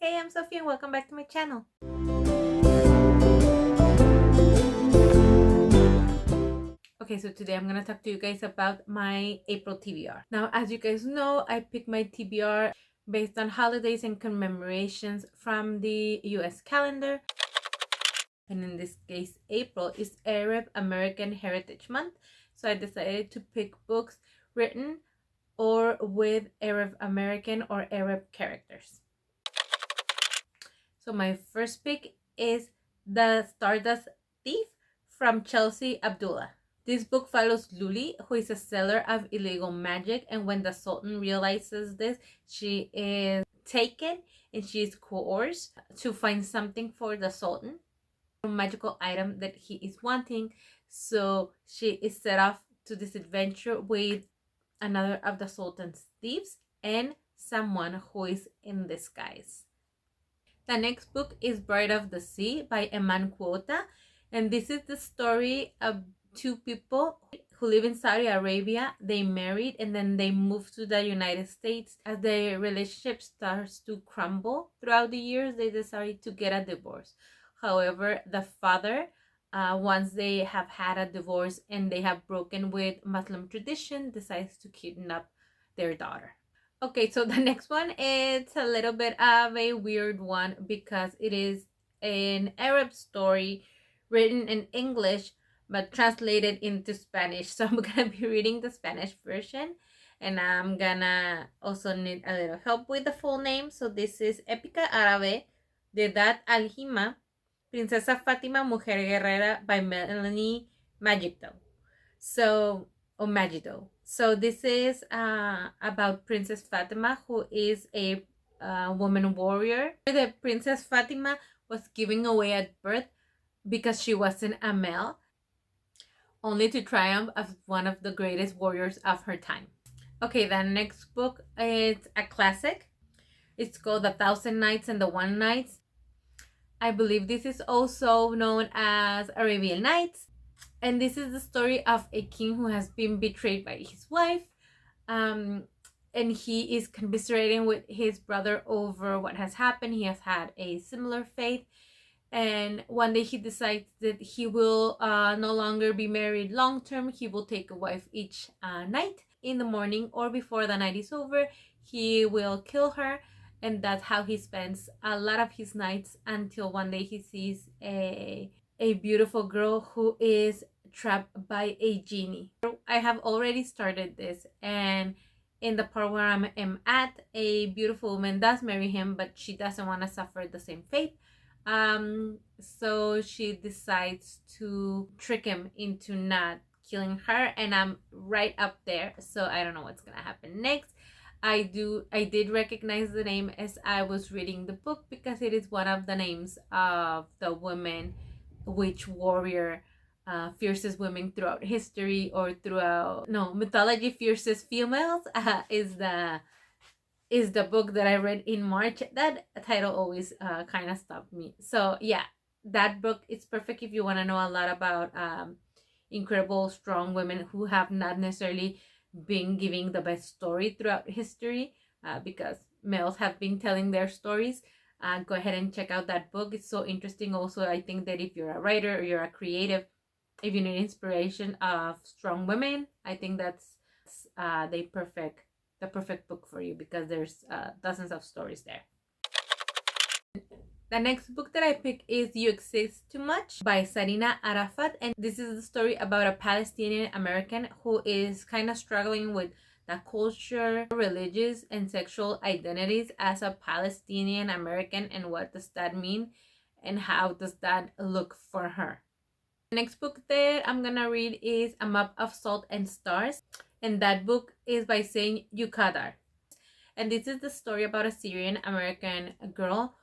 Hey, I'm Sophie and welcome back to my channel. Okay, so today I'm gonna talk to you guys about my April TBR. Now, as you guys know, I picked my TBR based on holidays and commemorations from the US calendar. And in this case, April is Arab American Heritage Month. So I decided to pick books written or with Arab American or Arab characters. So my first pick is The Stardust Thief from Chelsea Abdullah. This book follows Luli, who is a seller of illegal magic, and when the Sultan realizes this, she is taken and she is coerced to find something for the Sultan, a magical item that he is wanting. So she is set off to this adventure with another of the Sultan's thieves and someone who is in disguise. The next book is Bride of the Sea by Eman Quota, and this is the story of two people who live in Saudi Arabia. They married and then they moved to the United States. As their relationship starts to crumble throughout the years, they decided to get a divorce. However, the father, once they have had a divorce and they have broken with Muslim tradition, decides to kidnap their daughter. Okay, so the next one is a little bit of a weird one because it is an Arab story written in English but translated into Spanish. So I'm gonna be reading the Spanish version and I'm gonna also need a little help with the full name. So this is Épica Árabe de Edad Aljima, Princesa Fátima, Mujer Guerrera by Melanie Magito. So Magido. So this is about Princess Fatima, who is a woman warrior. The Princess Fatima was given away at birth because she wasn't a male, only to triumph as one of the greatest warriors of her time. Okay, the next book is a classic. It's called The Thousand Nights and the One Nights. I believe this is also known as Arabian Nights. And this is the story of a king who has been betrayed by his wife. And he is commiserating with his brother over what has happened. He has had a similar fate. And one day he decides that he will no longer be married long term. He will take a wife each night. In the morning or before the night is over, he will kill her. And that's how he spends a lot of his nights until one day he sees a beautiful girl who is trapped by a genie. I have already started this, and in the part where I am at, a beautiful woman does marry him, but she doesn't want to suffer the same fate. So she decides to trick him into not killing her, and I'm right up there, so I don't know what's gonna happen next. I did recognize the name as I was reading the book because it is one of the names of the women witch warrior, fiercest women throughout history, or throughout mythology, fiercest females, is the book that I read in March. That title always kind of stopped me. So yeah, that book is perfect if you want to know a lot about incredible strong women who have not necessarily been giving the best story throughout history, because males have been telling their stories. Go ahead and check out that book. It's so interesting. Also, I think that if you're a writer or you're a creative, if you need inspiration of strong women, I think that's the perfect book for you, because there's dozens of stories there. The next book that I picked is You Exist Too Much by Sarina Arafat, and this is the story about a Palestinian American who is kind of struggling with the culture, religious, and sexual identities as a Palestinian American, and what does that mean and how does that look for her. The next book that I'm gonna read is A Map of Salt and Stars, and that book is by Saint Yukadar, and this is the story about a Syrian American girl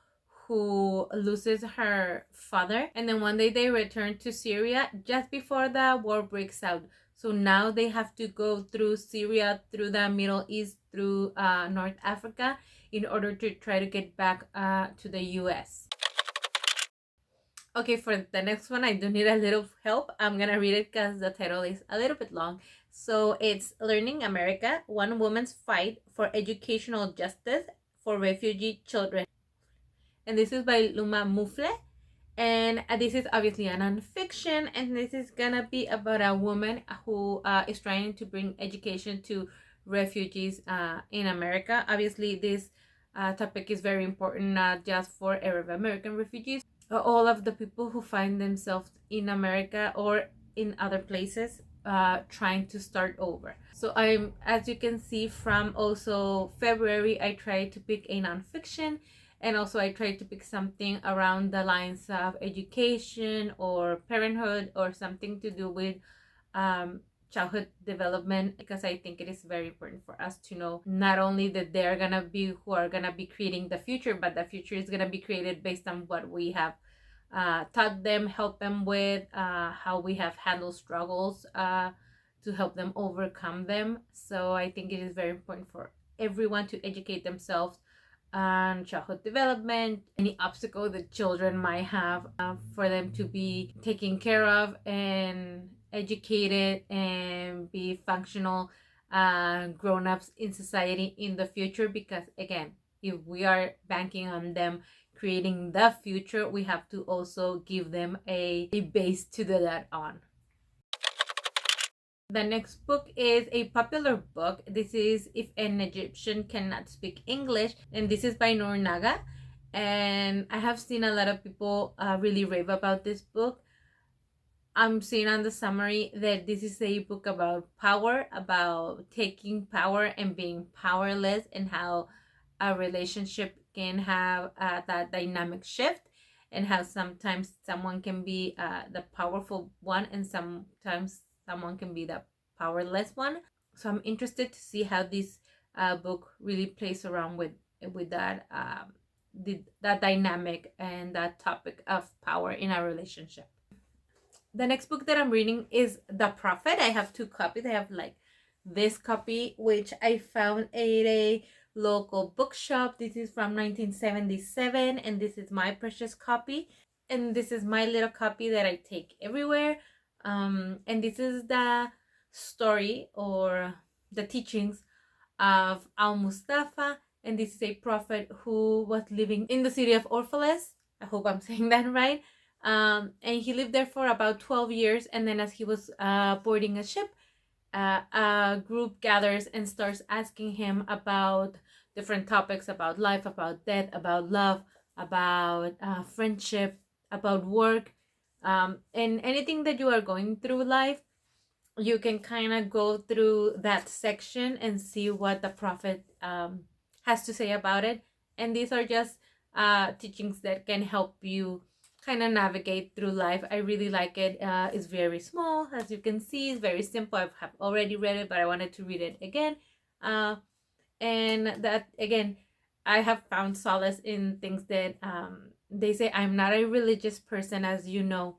who loses her father, and then one day they return to Syria just before the war breaks out. So now they have to go through Syria, through the Middle East, through North Africa, in order to try to get back to the US. Okay, for the next one, I do need a little help. I'm gonna read it because the title is a little bit long. So it's Learning America, One Woman's Fight for Educational Justice for Refugee Children. and this is by Luma Mufle. And this is obviously a nonfiction, and this is gonna be about a woman who is trying to bring education to refugees in America. Obviously, this topic is very important, not just for Arab American refugees, but all of the people who find themselves in America or in other places trying to start over. So I'm, as you can see from also February, I tried to pick a nonfiction, and also I tried to pick something around the lines of education or parenthood or something to do with childhood development, because I think it is very important for us to know not only that they're gonna be who are gonna be creating the future, but the future is gonna be created based on what we have taught them, help them with, how we have handled struggles to help them overcome them. So I think it is very important for everyone to educate themselves on childhood development, any obstacle that children might have, for them to be taken care of and educated and be functional grown-ups in society in the future. Because again, if we are banking on them creating the future, we have to also give them a base to do that on. The next book is a popular book. This is If an Egyptian Cannot Speak English, and this is by Noor Naga. And I have seen a lot of people really rave about this book. I'm seeing on the summary that this is a book about power, about taking power and being powerless, and how a relationship can have that dynamic shift, and how sometimes someone can be the powerful one and sometimes someone can be the powerless one. So I'm interested to see how this book really plays around with that that dynamic and that topic of power in a relationship. The next book that I'm reading is The Prophet. I have two copies. I have like this copy, which I found at a local bookshop. This is from 1977, and this is my precious copy. And this is my little copy that I take everywhere. And this is the story or the teachings of Al Mustafa. And this is a prophet who was living in the city of Orphalus. I hope I'm saying that right. And he lived there for about 12 years. And then as he was boarding a ship, a group gathers and starts asking him about different topics, about life, about death, about love, about friendship, about work, and anything that you are going through life. You can kind of go through that section and see what the prophet has to say about it. And these are just teachings that can help you kind of navigate through life. I really like it. It's very small, as you can see. It's very simple. I have already read it, but I wanted to read it again. And that, again, I have found solace in things that they say. I'm not a religious person, as you know.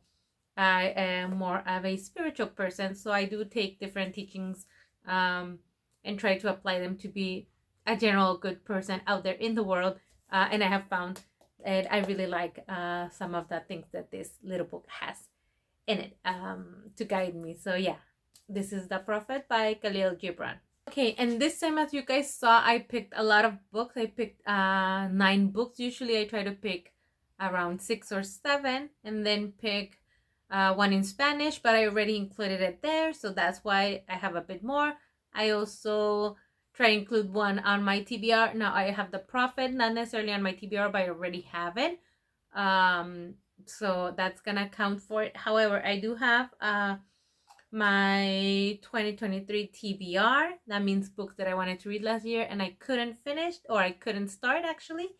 I am more of a spiritual person, so I do take different teachings and try to apply them to be a general good person out there in the world. And I have found that I really like some of the things that this little book has in it to guide me. So yeah, this is The Prophet by Khalil Gibran. Okay, and this time, as you guys saw, I picked a lot of books. I picked 9 books. Usually I try to pick around 6 or 7 and then pick one in Spanish, but I already included it there, so that's why I have a bit more. I also try to include one on my TBR. Now I have The Prophet, not necessarily on my TBR, but I already have it. So that's gonna count for it. However, I do have my 2023 TBR. That means books that I wanted to read last year and I couldn't finish, or I couldn't start actually.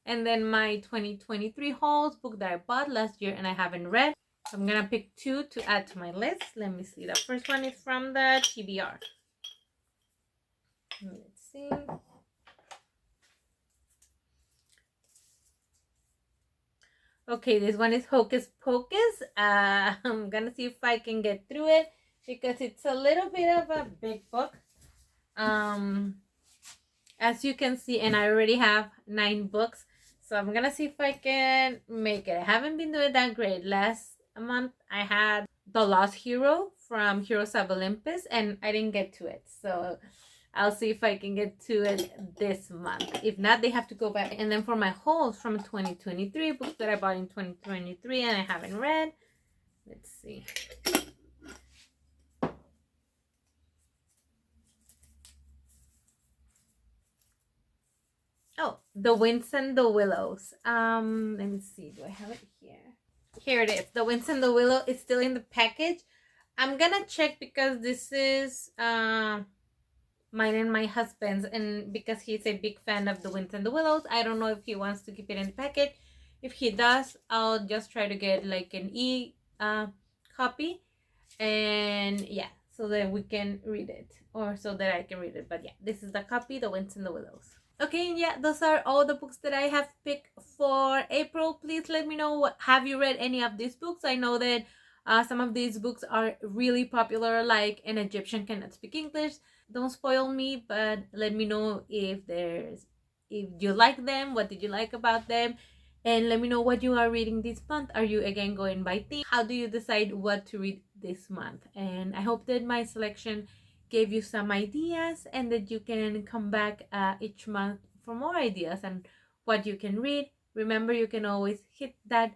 And then my 2023 hauls, book that I bought last year and I haven't read. I'm gonna pick 2 to add to my list. Let me see. The first one is from the TBR. Let's see. Okay, this one is Hocus Pocus. I'm gonna see if I can get through it because it's a little bit of a big book. As you can see, and I already have 9 books, so I'm gonna see if I can make it. I haven't been doing that great. Last month I had The Lost Hero from Heroes of Olympus and I didn't get to it, so I'll see if I can get to it this month. If not, they have to go back. And then for my hauls from 2023, books that I bought in 2023 and I haven't read. Let's see. Oh, The Winds and the Willows. Let me see. Do I have it here? Here it is. The Winds and the Willow is still in the package. I'm gonna check because this is mine and my husband's, and because he's a big fan of The Winds and the Willows, I don't know if he wants to keep it in the package. If he does, I'll just try to get like an copy, and yeah, so that we can read it, or so that I can read it. But yeah, this is the copy, The Winds and the Willows. Okay, yeah, those are all the books that I have picked for April. Please let me know, have you read any of these books? I know that some of these books are really popular, like An Egyptian Cannot Speak English. Don't spoil me, but let me know if you like them, what did you like about them, and let me know what you are reading this month. Are you again going by theme? How do you decide what to read this month? And I hope that my selection gave you some ideas and that you can come back each month for more ideas and what you can read. Remember, you can always hit that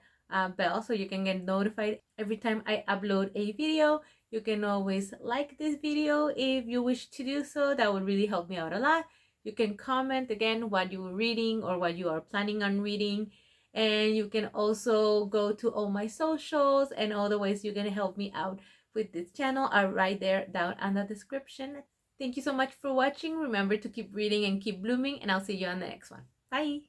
bell so you can get notified every time I upload a video. You can always like this video if you wish to do so. That would really help me out a lot. You can comment again what you were reading or what you are planning on reading. And you can also go to all my socials, and all the ways you're going to help me out with this channel are right there down in the description. Thank you so much for watching. Remember to keep reading and keep blooming, and I'll see you on the next one. Bye!